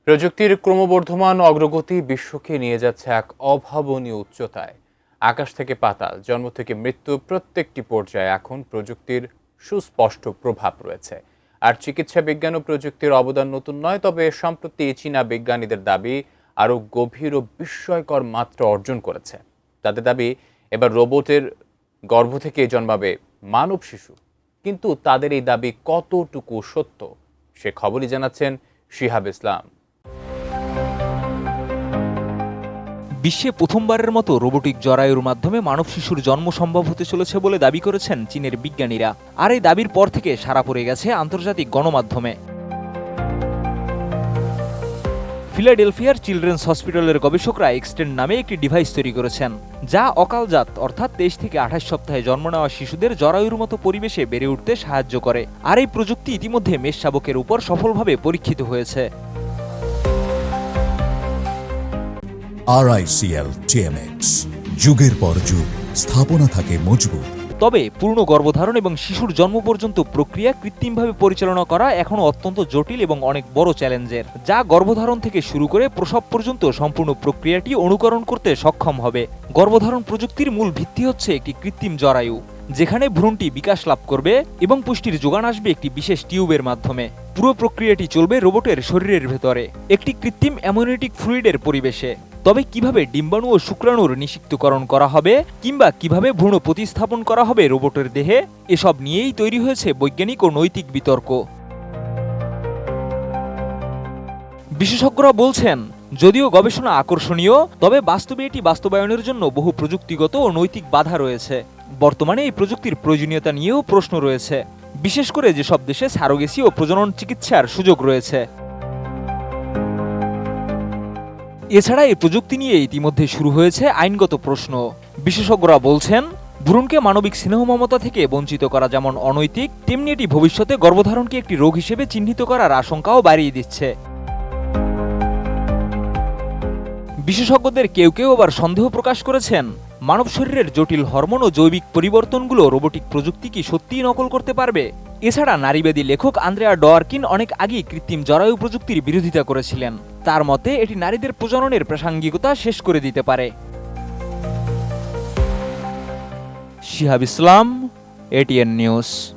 প্রযুক্তির ক্রমবর্ধমান অগ্রগতি বিশ্বকে নিয়ে যাচ্ছে এক অভাবনীয় উচ্চতায়। আকাশ থেকে পাতাল, জন্ম থেকে মৃত্যু, প্রত্যেকটি পর্যায়ে এখন প্রযুক্তির সুস্পষ্ট প্রভাব রয়েছে। আর চিকিৎসা বিজ্ঞান ও প্রযুক্তির অবদান নতুন নয়, তবে সম্প্রতি চীনা বিজ্ঞানীদের দাবি আরও গভীর ও বিস্ময়কর মাত্রা অর্জন করেছে। তাদের দাবি এবার রোবটের গর্ভ থেকে জন্মাবে মানব শিশু। কিন্তু তাদের এই দাবি কতটুকু সত্য, সে খবরই জানাচ্ছেন শিহাব ইসলাম। বিশ্বে প্রথমবারের মতো রোবোটিক জরায়ুর মাধ্যমে মানব শিশুর জন্ম সম্ভব হতে চলেছে বলে দাবি করেছেন চীনের বিজ্ঞানীরা। আর এই দাবির পর থেকে সাড়া পড়ে গেছে আন্তর্জাতিক গণমাধ্যমে। ফিলাডেলফিয়ার চিলড্রেন্স হসপিটালের গবেষকরা এক্সটেন্ড নামে একটি ডিভাইস তৈরি করেছেন, যা অকালজাত অর্থাৎ 23 থেকে 28 সপ্তাহে জন্ম নেওয়া শিশুদের জরায়ুর মতো পরিবেশে বেড়ে উঠতে সাহায্য করে। আর এই প্রযুক্তি ইতিমধ্যে মেষ শাবকের উপর সফলভাবে পরীক্ষিত হয়েছে। RICL TMX, যুগের পর যুগ স্থাপনা থাকে মজবুত। তবে পূর্ণ গর্ভধারণ এবং শিশুর জন্ম পর্যন্ত প্রক্রিয়া কৃত্রিমভাবে পরিচালনা করা এখনও অত্যন্ত জটিল এবং অনেক বড় চ্যালেঞ্জের, যা গর্ভধারণ থেকে শুরু করে প্রসব পর্যন্ত সম্পূর্ণ প্রক্রিয়াটি অনুকরণ করতে সক্ষম হবে। গর্ভধারণ প্রযুক্তির মূল ভিত্তি হচ্ছে একটি কৃত্রিম জরায়ু, যেখানে ভ্রূণটি বিকাশ লাভ করবে এবং পুষ্টির যোগান আসবে একটি বিশেষ টিউবের মাধ্যমে। পুরো প্রক্রিয়াটি চলবে রোবটের শরীরের ভেতরে একটি কৃত্রিম অ্যামনিওটিক ফ্লুইডের পরিবেশে। তবে কিভাবে ডিম্বাণু ও শুক্রাণুর নিষিক্তকরণ করা হবে কিংবা কিভাবে ভ্রূণ প্রতিস্থাপন করা হবে রোবটের দেহে, এসব নিয়েই তৈরি হয়েছে বৈজ্ঞানিক ও নৈতিক বিতর্ক। বিশেষজ্ঞরা বলছেন, যদিও গবেষণা আকর্ষণীয়, তবে বাস্তবে এটি বাস্তবায়নের জন্য বহু প্রযুক্তিগত ও নৈতিক বাধা রয়েছে। বর্তমানে এই প্রযুক্তির প্রয়োজনীয়তা নিয়েও প্রশ্ন রয়েছে, বিশেষ করে যেসব দেশে সারোগেসি ও প্রজনন চিকিৎসার সুযোগ রয়েছে। এছাড়া এই প্রযুক্তি নিয়ে ইতিমধ্যে শুরু হয়েছে আইনগত প্রশ্ন। বিশেষজ্ঞরা বলছেন, ভ্রূণকে মানবিক স্নেহ মমতা থেকে বঞ্চিত করা যেমন অনৈতিক, তেমনি এটি ভবিষ্যতে গর্ভধারণকে একটি রোগ হিসেবে চিহ্নিত করার আশঙ্কাও বাড়িয়ে দিচ্ছে। বিশেষজ্ঞদের কেউ কেউ আবার সন্দেহ প্রকাশ করেছেন, মানব শরীরের জটিল হরমোন ও জৈবিক পরিবর্তনগুলো রোবোটিক প্রযুক্তি কি সত্যিই নকল করতে পারবে? এছাড়া নারীবাদী লেখক আন্দ্রেয়া ডওয়ার্কিন অনেক আগেই কৃত্রিম জরায়ু প্রযুক্তির বিরোধিতা করেছিলেন। তার মতে এটি নারীদের প্রজননের প্রাসঙ্গিকতা শেষ করে দিতে পারে। শিহাব ইসলাম, ATN নিউজ।